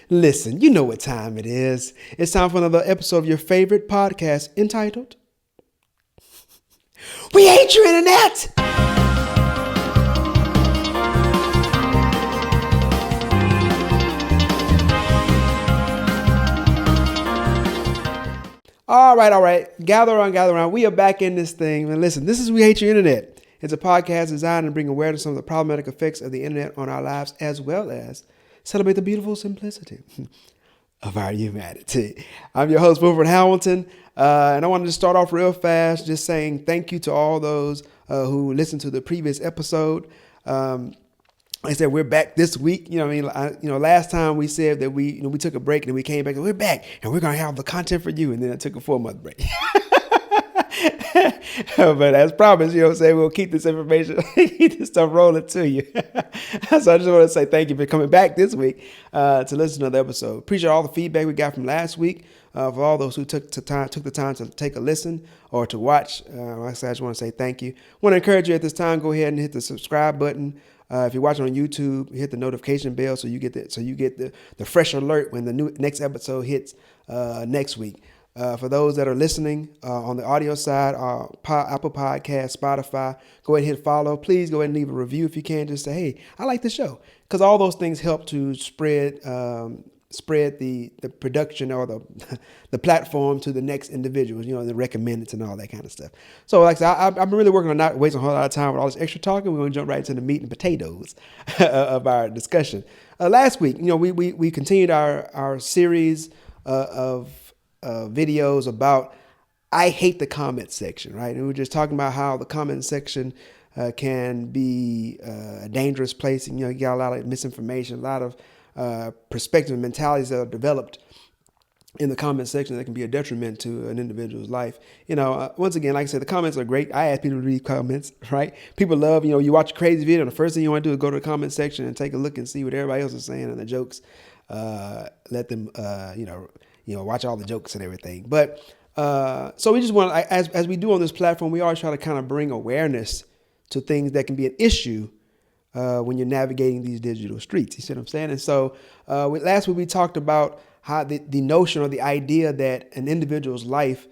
Listen, you know what time it is. It's time for another episode of your favorite podcast entitled, We Hate Your Internet! All right. Gather around. We are back in this thing. And listen, this is We Hate Your Internet. It's a podcast designed to bring awareness to some of the problematic effects of the internet on our lives, as well as celebrate the beautiful simplicity of our humanity. I'm your host, Wilford Hamilton, and I wanted to start off real fast just saying thank you to all those who listened to the previous episode. Like I said, we're back this week. Last time we said that we took a break and we came back and we're back and we're going to have the content for you. And then I took a 4-month break. But as promised, we'll keep this information, keep this stuff rolling to you. So I just want to say thank you for coming back this week to listen to the episode. Appreciate all the feedback we got from last week. For all those who took the time to take a listen or to watch, like I said, I just want to say thank you. I want to encourage you at this time, go ahead and hit the subscribe button. If you're watching on YouTube, hit the notification bell so you get the fresh alert when the next episode hits next week. For those that are listening on the audio side, Apple Podcasts, Spotify, go ahead and hit follow. Please go ahead and leave a review if you can. Just say, hey, I like the show, because all those things help to spread the production or the platform to the next individuals, the recommendeds and all that kind of stuff. So like I said, I've been really working on not wasting a whole lot of time with all this extra talking. We're going to jump right into the meat and potatoes of our discussion. Last week, we continued our series of videos about I hate the comment section, right? And we were just talking about how the comment section can be a dangerous place. And, you got a lot of misinformation, a lot of perspective and mentalities that are developed in the comment section that can be a detriment to an individual's life. Once again, like I said, the comments are great. I ask people to read comments, right? People love, you watch a crazy video and the first thing you want to do is go to the comment section and take a look and see what everybody else is saying and the jokes. Let them, watch all the jokes and everything. But so we just want to, as we do on this platform, we always try to kind of bring awareness to things that can be an issue when you're navigating these digital streets. You see what I'm saying? And so last week we talked about how the notion or the idea that an individual's life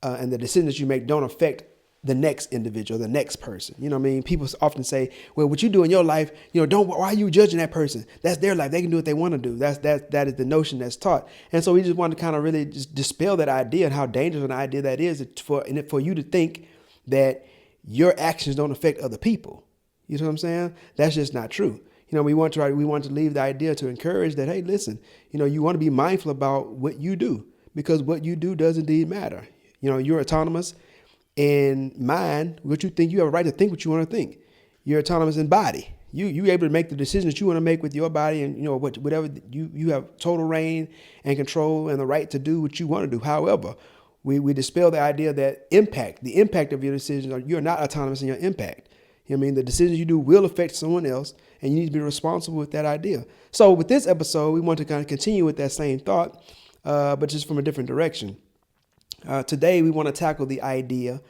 and the decisions you make don't affect the next individual, the next person. People often say, well, what you do in your life, why are you judging that person? That's their life. They can do what they want to do. That is the notion that's taught. And so we just want to kind of really just dispel that idea and how dangerous an idea that is for you to think that your actions don't affect other people. You know what I'm saying? That's just not true. We want to leave the idea to encourage that, hey, listen, you want to be mindful about what you do, because what you do does indeed matter. You're autonomous in mind, what you think. You have a right to think what you want to think. You're autonomous in body. You able to make the decisions that you want to make with your body, and whatever you have total reign and control and the right to do what you want to do. However, we dispel the idea that the impact of your decisions, you're not autonomous in your impact. The decisions you do will affect someone else, and you need to be responsible with that idea. So with this episode, we want to kind of continue with that same thought, but just from a different direction. Today, we want to tackle the idea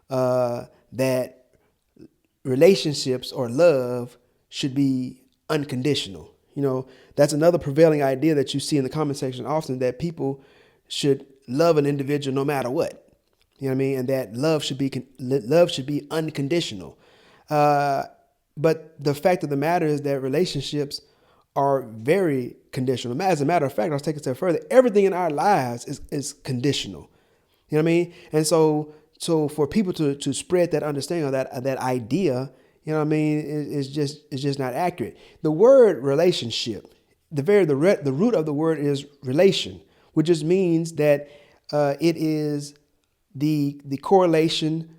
that relationships or love should be unconditional. That's another prevailing idea that you see in the comment section often, that people should love an individual no matter what. And that love should be unconditional. But the fact of the matter is that relationships are very conditional. As a matter of fact, I'll take it a step further. Everything in our lives is conditional. And so for people to spread that understanding or that idea, is just not accurate. The word relationship, the root of the word is relation, which just means that it is the correlation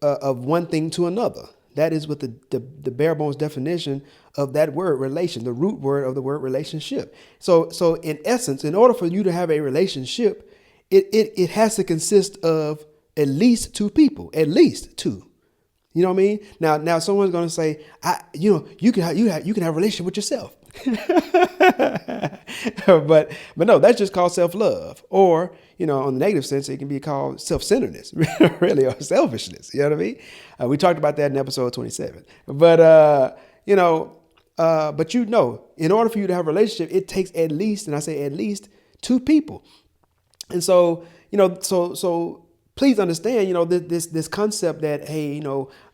of one thing to another. That is what the bare bones definition of that word relation, the root word of the word relationship. So in essence, in order for you to have a relationship, it has to consist of at least two people, at least two. You know what I mean? Now someone's going to say, you can have a relationship with yourself. but no, that's just called self-love. Or, on the negative sense, it can be called self-centeredness, really, or selfishness. You know what I mean? We talked about that in episode 27. But, But in order for you to have a relationship, it takes at least, and I say at least, two people. And so, so please understand, this concept that, hey,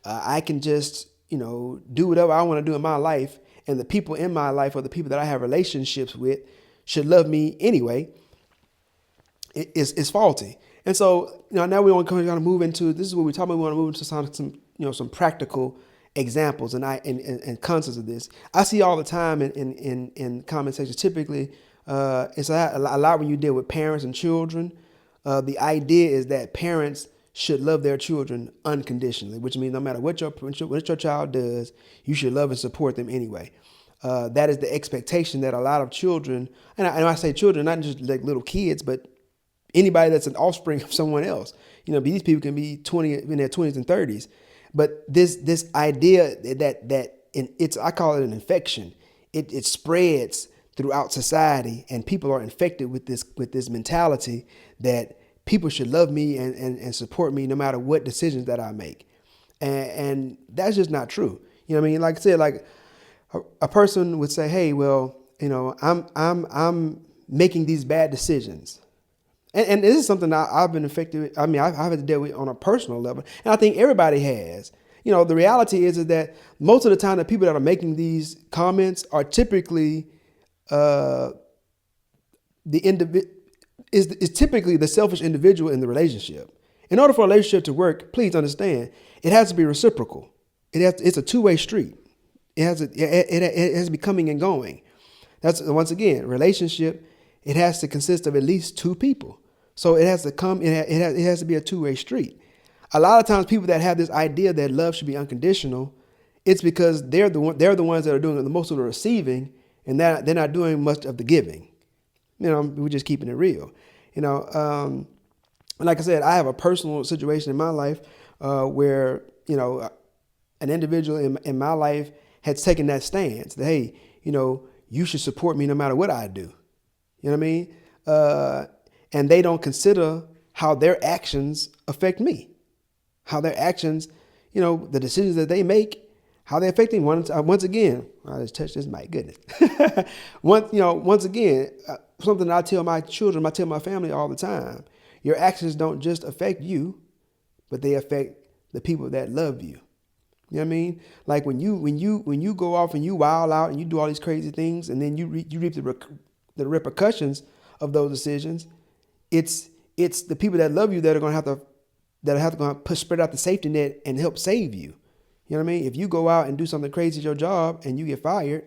I can just, do whatever I want to do in my life, and the people in my life or the people that I have relationships with should love me anyway, is faulty. And so, now we want to kind of move into, this is what we're talking about. We want to move into some practical examples and concepts of this. I see all the time in comment sections. Typically, it's a lot when you deal with parents and children. The idea is that parents should love their children unconditionally, which means no matter what your child does, you should love and support them anyway. That is the expectation that a lot of children, and I say children, not just like little kids, but anybody that's an offspring of someone else. These people can be in their 20s and 30s. But this idea that I call it an infection. It spreads throughout society, and people are infected with this mentality that people should love me and support me no matter what decisions that I make. And that's just not true. Like I said, like a person would say, hey, well, I'm making these bad decisions. And this is something I've been affected. I've had to deal with on a personal level. And I think everybody has. The reality is that most of the time the people that are making these comments are typically is typically the selfish individual in the relationship. In order for a relationship to work, please understand, it has to be reciprocal. It's a two-way street. It has to be coming and going. That's, once again, relationship, it has to consist of at least two people. So it has to come, it has to be a two-way street. A lot of times people that have this idea that love should be unconditional, it's because they're the ones that are doing the most of the receiving, and they're not doing much of the giving. We're just keeping it real. Like I said, I have a personal situation in my life where, an individual in my life has taken that stance that, hey, you should support me no matter what I do. You know what I mean? And they don't consider how their actions affect me, how their actions, the decisions that they make, how they affect me. Once again, I just touched this mic, goodness. Once again, something that I tell my children, I tell my family all the time, your actions don't just affect you, but they affect the people that love you. You know what I mean? Like when you go off and you wild out and you do all these crazy things, and then you reap the repercussions of those decisions. It's the people that love you that are going to have to spread out the safety net and help save you. You know what I mean? If you go out and do something crazy at your job and you get fired,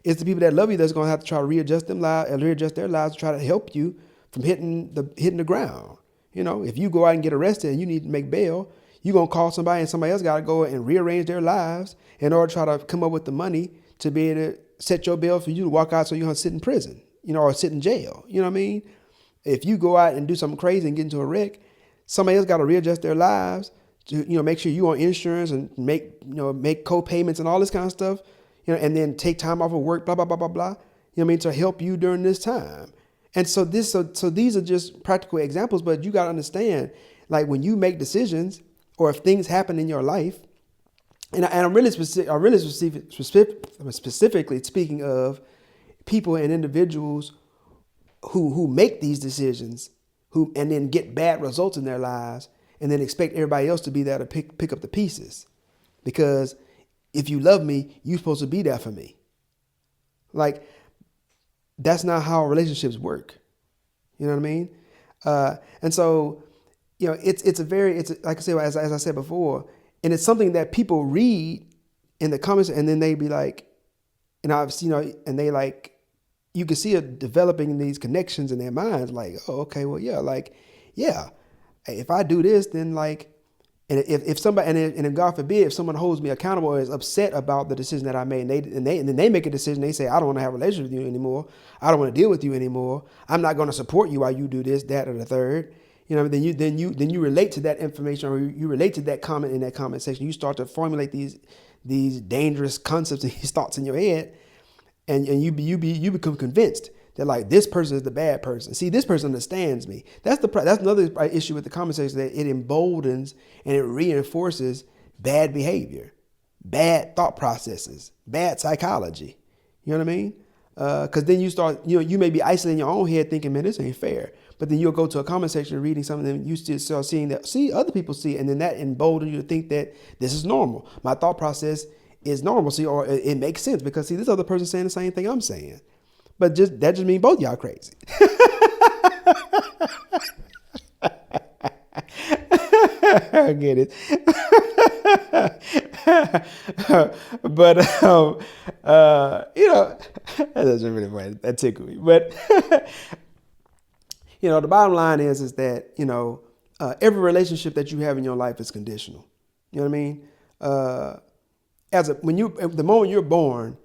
it's the people that love you that's going to have to try to readjust their lives to try to help you from hitting the ground. If you go out and get arrested and you need to make bail, you're going to call somebody, and somebody else got to go and rearrange their lives in order to try to come up with the money to be able to set your bail for you to walk out so you don't sit in prison, or sit in jail. You know what I mean? If you go out and do something crazy and get into a wreck, somebody else got to readjust their lives to, make sure you're on insurance and make co-payments and all this kind of stuff, and then take time off of work, blah, blah, blah, blah, blah. You know what I mean? To help you during this time. And so these are just practical examples, but you got to understand, like when you make decisions or if things happen in your life, and I'm really specifically speaking of people and individuals who make these decisions, and then get bad results in their lives, and then expect everybody else to be there to pick up the pieces. Because if you love me, you're supposed to be there for me. Like, that's not how relationships work. You know what I mean? And so, it's like I said, as I said before, and it's something that people read in the comments, and then they be like, and I've seen, and they like, you can see it developing these connections in their minds, like, oh, okay, well, yeah, if I do this, then like, and if somebody, and if God forbid, if someone holds me accountable or is upset about the decision that I made, and then they make a decision, they say, I don't want to have a relationship with you anymore, I don't want to deal with you anymore, I'm not going to support you while you do this, that, or the third. Then you relate to that information, or you relate to that comment in that comment section. You start to formulate these dangerous concepts and these thoughts in your head, and you become convinced that like this person is the bad person. See, this person understands me. That's another issue with the comment section, that it emboldens and it reinforces bad behavior. bad thought processes, bad psychology. You know what I mean? Because then you start, you may be isolating your own head thinking, man, this ain't fair. But then you'll go to a comment section and reading something, and you still start seeing that, other people see it, and then that emboldens you to think that this is normal. My thought process is normal, or it makes sense because, this other person saying the same thing I'm saying. But that just means both y'all crazy. I get it. But, that doesn't really funny. That tickled me. But, the bottom line is that, every relationship that you have in your life is conditional. You know what I mean? The moment you're born,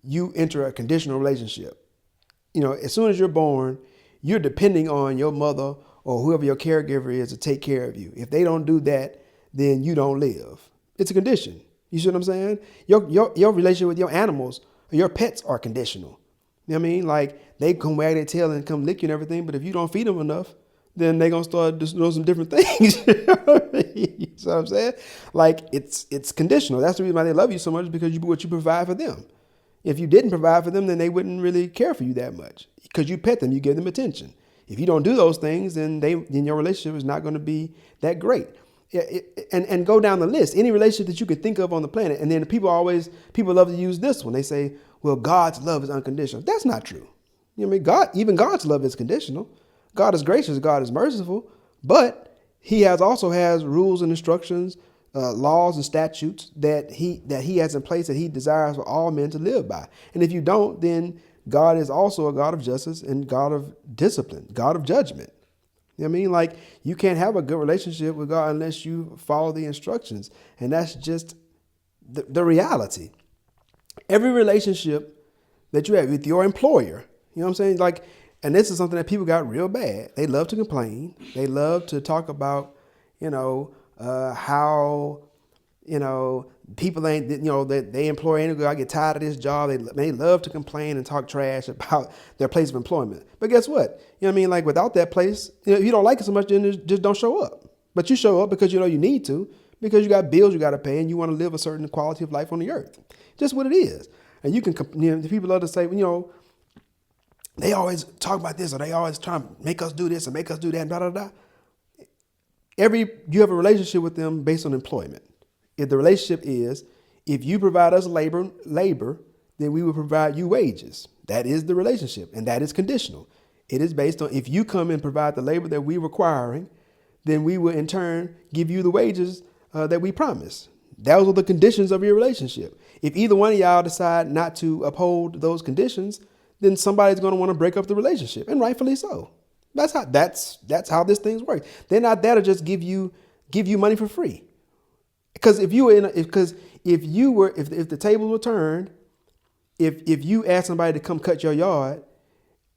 you enter a conditional relationship. As soon as you're born, you're depending on your mother or whoever your caregiver is to take care of you. If they don't do that, then you don't live. It's a condition. You see what I'm saying? Your relationship with your animals, your pets are conditional. You know what I mean? Like, they come wag their tail and come lick you and everything, but if you don't feed them enough, then they're going to start doing some different things. You know what I'm saying? Like, it's conditional. That's the reason why they love you so much, because what you provide for them. If you didn't provide for them, then they wouldn't really care for you that much, because you pet them, you give them attention. If you don't do those things, then your relationship is not going to be that great. And go down the list, any relationship that you could think of on the planet. And then people love to use this one. They say, well, God's love is unconditional. That's not true. You know what I mean? Even God's love is conditional. God is gracious, God is merciful, but he also has rules and instructions, laws and statutes that he has in place that he desires for all men to live by. And if you don't, then God is also a God of justice and God of discipline, God of judgment. You know what I mean? Like, you can't have a good relationship with God unless you follow the instructions. And that's just the reality. Every relationship that you have with your employer, you know what I'm saying? Like, and this is something that people got real bad. They love to complain. They love to talk about, how, people ain't, that they employ ain't, I get tired of this job. They love to complain and talk trash about their place of employment. But guess what? You know what I mean? Like, without that place, if you don't like it so much, then just don't show up. But you show up because you need to, because you got bills you got to pay and you want to live a certain quality of life on the earth. Just what it is. And you can, the people love to say, they always talk about this, or they always try to make us do this and make us do that, and blah, blah, blah. You have a relationship with them based on employment. If the relationship is, if you provide us labor, then we will provide you wages. That is the relationship, and that is conditional. It is based on, if you come and provide the labor that we're requiring, then we will in turn give you the wages that we promise. Those are the conditions of your relationship. If either one of y'all decide not to uphold those conditions, then somebody's going to want to break up the relationship, and rightfully so. That's how this thing works. They're not there to just give you money for free. Because if the tables were turned, if you asked somebody to come cut your yard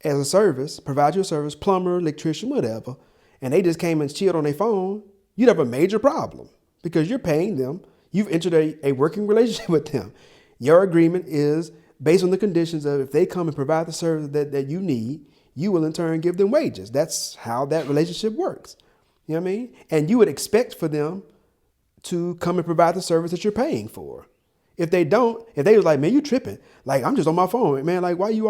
as a service, provide you a service, plumber, electrician, whatever, and they just came and chilled on their phone, you'd have a major problem because you're paying them. You've entered a working relationship with them. Your agreement is based on the conditions of, if they come and provide the service that you need, you will in turn give them wages. That's how that relationship works. You know what I mean? And you would expect for them to come and provide the service that you're paying for. If they don't, if they was like, man, you tripping. Like, I'm just on my phone, man. Like, why you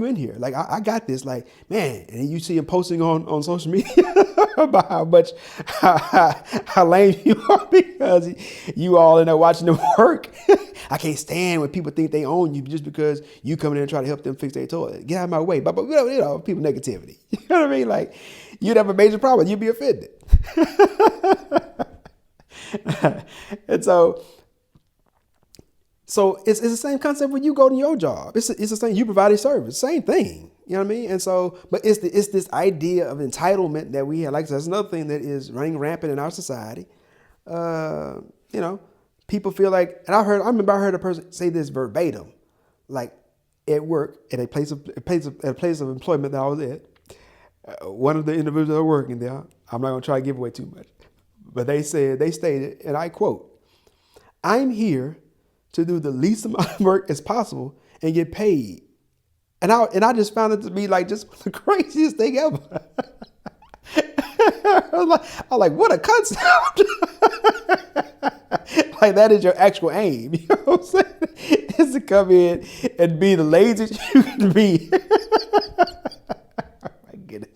in here? Like, I got this. Like, man. And you see him posting on social media about how lame you are because you all in there watching them work. I can't stand when people think they own you just because you come in and try to help them fix their toilet. Get out of my way. But people negativity. You know what I mean? Like, you'd have a major problem. You'd be offended. And so it's the same concept when you go to your job. It's the same. You provide a service, same thing. You know what I mean? And so, but it's this idea of entitlement that we have. Like, that's another thing that is running rampant in our society. People feel like, and I heard a person say this verbatim, like at work at a place of employment that I was at. One of the individuals that are working there, I'm not going to try to give away too much, but they stated, and I quote, "I'm here to do the least amount of work as possible and get paid." And I just found it to be like just the craziest thing ever. I was like, what a concept. Like that is your actual aim. You know what I'm saying? Is to come in and be the laziest you can be. My goodness.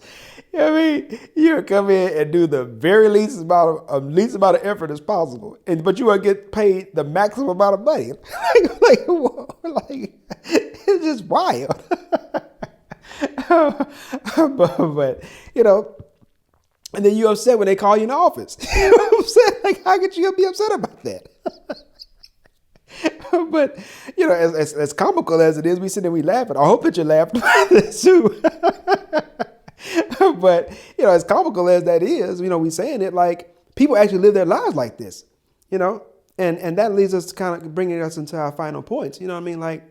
You know what I mean? You come in and do the very least amount of effort as possible, but you want to get paid the maximum amount of money. Like it's just wild. but and then you upset when they call you in the office. You know what I'm saying? Like, how could you be upset about that? But as comical as it is, we sit there, we laugh, and I hope that you laughed about this too. But as comical as that is, we saying it like people actually live their lives like this, and that leads us to kind of bringing us into our final points. You know what I mean? Like,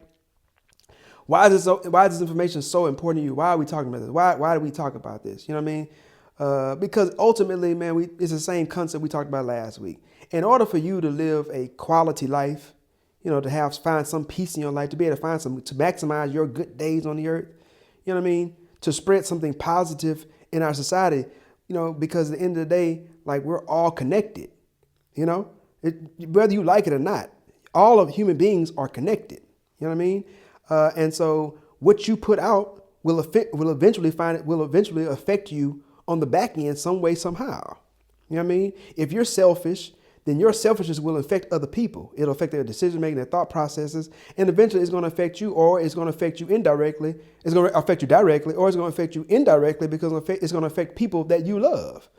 why is this information so important to you? Why are we talking about this? Why do we talk about this? You know what I mean? Because ultimately, man, it's the same concept we talked about last week. In order for you to live a quality life, to find some peace in your life, to be able to to maximize your good days on the earth, you know what I mean? To spread something positive in our society, because at the end of the day, like, we're all connected, whether you like it or not, all of human beings are connected. You know what I mean? And so what you put out will eventually affect you on the back end some way, somehow. You know what I mean? If you're selfish, then your selfishness will affect other people. It'll affect their decision making, their thought processes, and eventually it's going to affect you, or it's going to affect you indirectly. It's going to affect you directly, or it's going to affect you indirectly, because it's going to affect people that you love.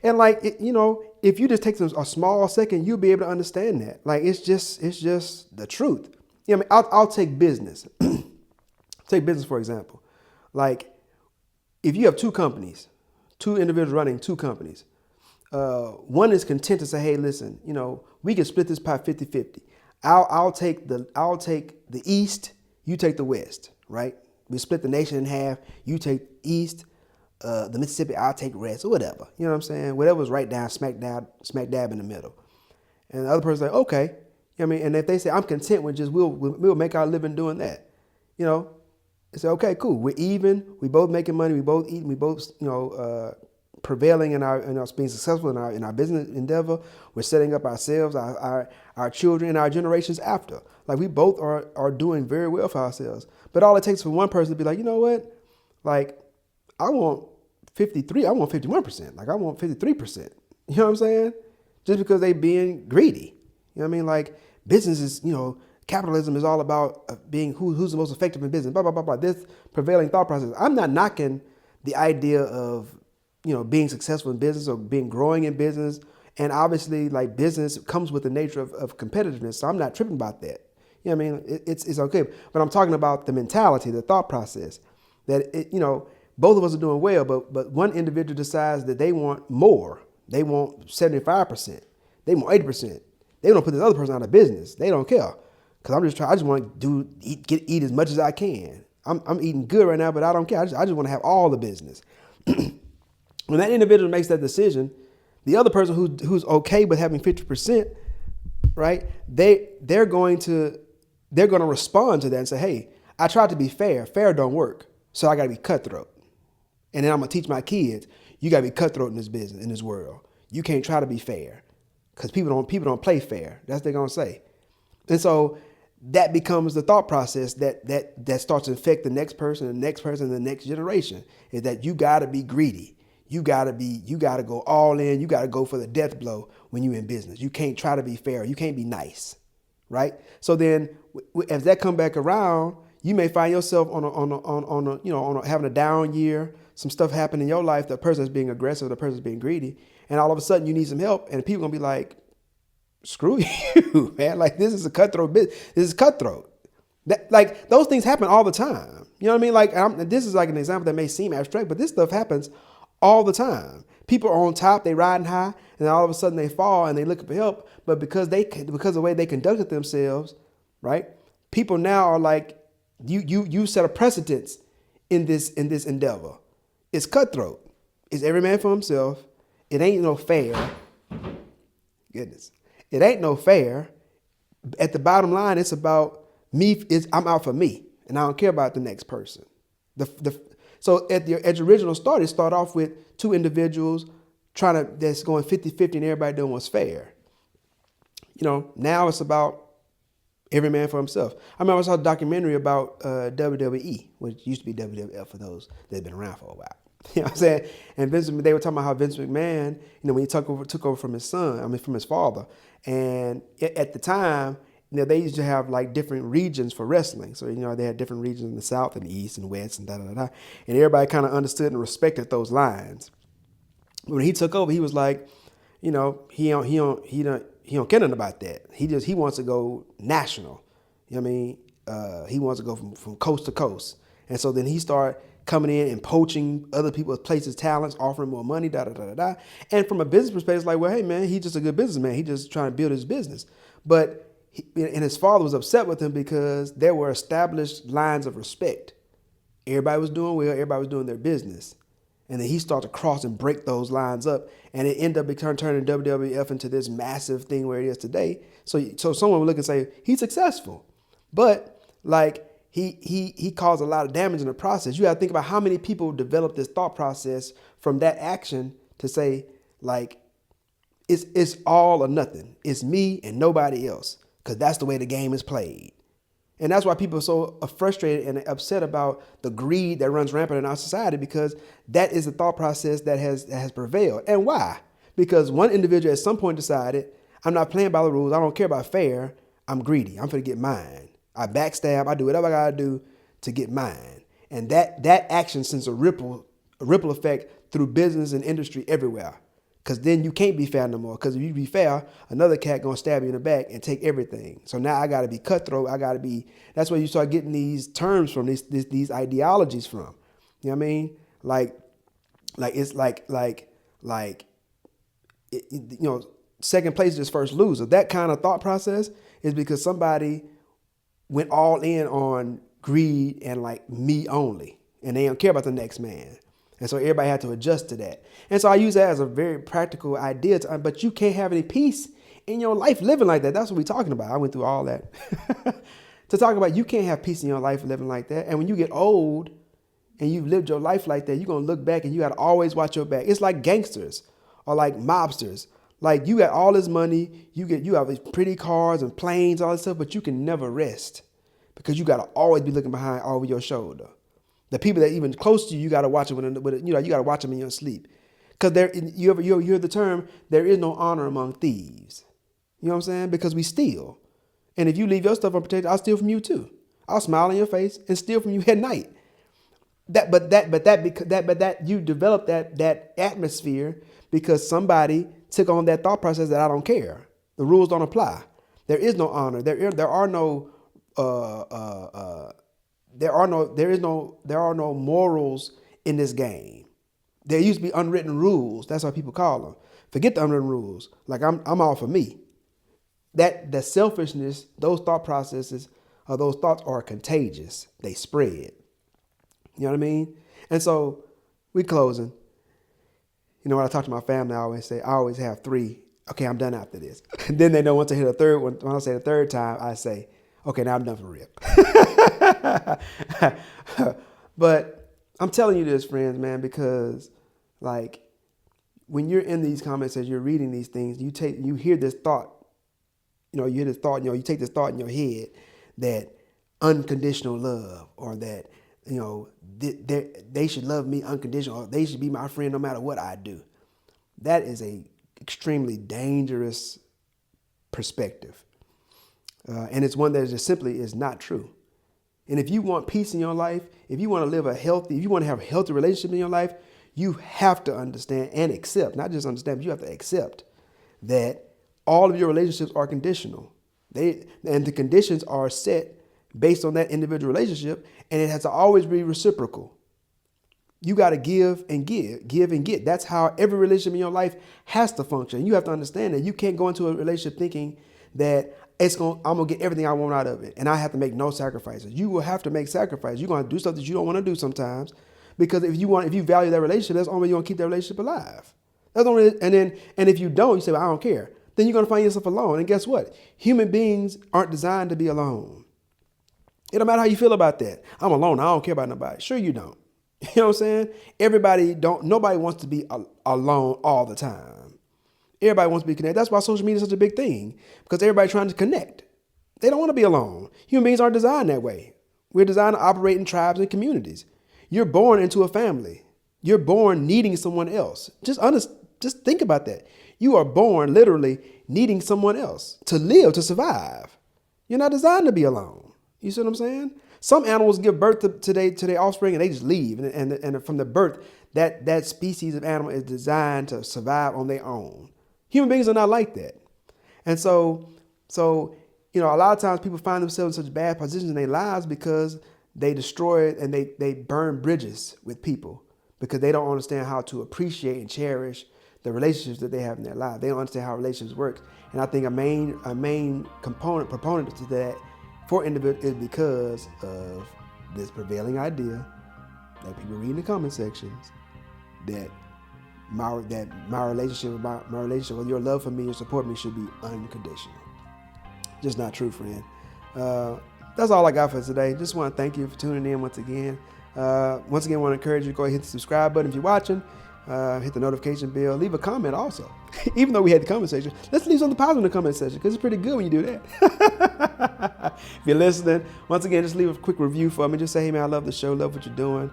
And like, if you just take a small second, you'll be able to understand that. Like, it's just the truth. I'll take business. Take business, for example. Like, if you have two individuals running two companies, one is content to say, hey, listen, we can split this pie 50-50. I'll take the East, you take the West, right? We split the nation in half. You take East, the Mississippi, I'll take West, or whatever. You know what I'm saying? Whatever's right down, smack dab in the middle. And the other person's like, okay. You know what I mean? And if they say, I'm content with just, we'll make our living doing that. They say, okay, cool. We're even. We both making money. We both eating. We both, prevailing in our being successful in our business endeavor. We're setting up ourselves, our children, and our generations after. Like, we both are doing very well for ourselves. But all it takes for one person to be like, you know what? Like, I want 53. I want 51%. Like, I want 53%. You know what I'm saying? Just because they being greedy. You know what I mean? Like, business is, capitalism is all about being who's the most effective in business. Blah blah blah blah. This prevailing thought process. I'm not knocking the idea of being successful in business or growing in business. And obviously, like, business comes with the nature of competitiveness. So I'm not tripping about that. You know what I mean? It's okay. But I'm talking about the mentality, the thought process, that, both of us are doing well, but one individual decides that they want more. They want 75%. They want 80%. They don't put this other person out of business. They don't care. Because I just want to eat as much as I can. I'm eating good right now, but I don't care. I just want to have all the business. When that individual makes that decision, the other person who's okay with having 50%, right? They're going to respond to that and say, hey, I tried to be fair. Fair don't work. So I got to be cutthroat. And then I'm going to teach my kids, you got to be cutthroat in this business, in this world. You can't try to be fair, because people don't play fair. That's what they're going to say. And so that becomes the thought process that starts to affect the next person, and the next generation, is that you got to be greedy. You got to go all in. You got to go for the death blow when you're in business. You can't try to be fair. You can't be nice, right? So then as that come back around, you may find yourself having a down year. Some stuff happened in your life. The person is being aggressive. The person is being greedy. And all of a sudden you need some help. And people going to be like, screw you, man. Like, this is a cutthroat business. This is cutthroat. Like, those things happen all the time. You know what I mean? Like, this is like an example that may seem abstract, but this stuff happens all the time. People are on top, they riding high, and then all of a sudden they fall and they look for help. But because of the way they conducted themselves, right? People now are like, you set a precedence in this endeavor. It's cutthroat. It's every man for himself. It ain't no fair. Goodness. It ain't no fair. At the bottom line, it's about me. I'm out for me, and I don't care about the next person. So at your original start, it started off with two individuals that's going 50-50, and everybody doing what's fair. Now it's about every man for himself. I remember I saw a documentary about WWE, which used to be WWF for those that have been around for a while. You know what I'm saying? And they were talking about how Vince McMahon, when he took over from his son, from his father. And at the time, they used to have like different regions for wrestling. So, they had different regions in the South and the East and West and da-da-da-da. And everybody kind of understood and respected those lines. But when he took over, he was like, he don't care nothing about that. He wants to go national. You know what I mean? He wants to go from coast to coast. And so then he started coming in and poaching other people's places, talents, offering more money, da-da-da-da-da. And from a business perspective, it's like, well, hey, man, he's just a good businessman. He's just trying to build his business. But and his father was upset with him because there were established lines of respect. Everybody was doing well. Everybody was doing their business. And then he started to cross and break those lines up. And it ended up turning WWF into this massive thing where it is today. So someone would look and say, he's successful. But like he caused a lot of damage in the process. You got to think about how many people developed this thought process from that action to say, like, it's all or nothing. It's me and nobody else. Because that's the way the game is played. And that's why people are so frustrated and upset about the greed that runs rampant in our society, because that is the thought process that has prevailed. And why? Because one individual at some point decided, I'm not playing by the rules. I don't care about fair. I'm greedy. I'm going to get mine. I backstab. I do whatever I got to do to get mine. And that action sends a ripple effect through business and industry everywhere. Because then you can't be fair no more. Because if you be fair, another cat going to stab you in the back and take everything. So now I got to be cutthroat. That's where you start getting these terms from, these ideologies from. You know what I mean? Second place is first loser. That kind of thought process is because somebody went all in on greed and like me only. And they don't care about the next man. And so everybody had to adjust to that. And so I use that as a very practical idea. But you can't have any peace in your life living like that. That's what we're talking about. I went through all that. To talk about you can't have peace in your life living like that. And when you get old and you've lived your life like that, you're going to look back and you got to always watch your back. It's like gangsters or like mobsters. Like you got all this money. You have these pretty cars and planes, all this stuff, but you can never rest because you got to always be looking behind over your shoulder. The people that are even close to you, you got to watch them you got to watch them in your sleep. Because you hear the term, there is no honor among thieves. You know what I'm saying? Because we steal. And if you leave your stuff unprotected, I'll steal from you too. I'll smile in your face and steal from you at night. But you develop that atmosphere because somebody took on that thought process that I don't care. The rules don't apply. There is no honor. There are no morals in this game. There used to be unwritten rules. That's what people call them. Forget the unwritten rules. Like I'm all for me. That selfishness, those thought processes, or those thoughts are contagious. They spread. You know what I mean? And so we closing. When I talk to my family, I always have 3. Okay, I'm done after this. And then they know once I hit a third one. When I say the third time, I say, okay, now I'm done for real. But I'm telling you this, friends, man, because like when you're in these comments, as you're reading these things, you hear this thought, you take this thought in your head that unconditional love, or that, they should love me unconditional, or they should be my friend no matter what I do. That is a extremely dangerous perspective. And it's one that just simply is not true. And if you want peace in your life, if you want to if you want to have a healthy relationship in your life, you have to understand and accept, not just understand, but you have to accept that all of your relationships are conditional. And the conditions are set based on that individual relationship, and it has to always be reciprocal. You got to give and get. That's how every relationship in your life has to function. You have to understand that you can't go into a relationship thinking that I'm going to get everything I want out of it, and I have to make no sacrifices. You will have to make sacrifices. You're going to do stuff that you don't want to do sometimes, because if you value that relationship, that's the only way you're going to keep that relationship alive. And if you don't, you say, well, I don't care. Then you're going to find yourself alone. And guess what? Human beings aren't designed to be alone. It don't matter how you feel about that. I'm alone. I don't care about nobody. Sure you don't. You know what I'm saying? Nobody wants to be alone all the time. Everybody wants to be connected. That's why social media is such a big thing, because everybody's trying to connect. They don't want to be alone. Human beings aren't designed that way. We're designed to operate in tribes and communities. You're born into a family. You're born needing someone else. Just think about that. You are born literally needing someone else to live, to survive. You're not designed to be alone. You see what I'm saying? Some animals give birth to their offspring and they just leave. And from the birth, that species of animal is designed to survive on their own. Human beings are not like that. And so a lot of times people find themselves in such bad positions in their lives because they destroy and they burn bridges with people because they don't understand how to appreciate and cherish the relationships that they have in their life. They don't understand how relationships work. And I think a main proponent to that for individuals is because of this prevailing idea that people read in the comment sections that my relationship or your love for me or support me should be unconditional. Just not true, friend. That's all I got for today. Just want to thank you for tuning in once again. Want to encourage you to go ahead and hit the subscribe button if you're watching. Hit the notification bell. Leave a comment also. Even though we had the comment section, let's leave something positive in the comment section because it's pretty good when you do that. If you're listening, once again, just leave a quick review for me. Just say, hey, man, I love the show. Love what you're doing.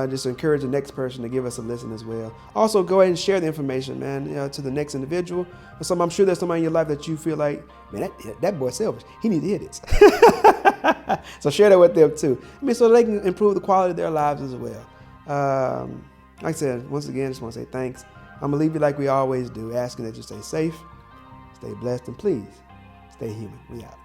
Just encourage the next person to give us a listen as well. Also, go ahead and share the information, man, to the next individual. I'm sure there's somebody in your life that you feel like, man, that boy's selfish. He needs to hear this. So share that with them too. So they can improve the quality of their lives as well. Like I said, once again, just want to say thanks. I'm going to leave you like we always do, asking that you stay safe, stay blessed, and please stay human. We out.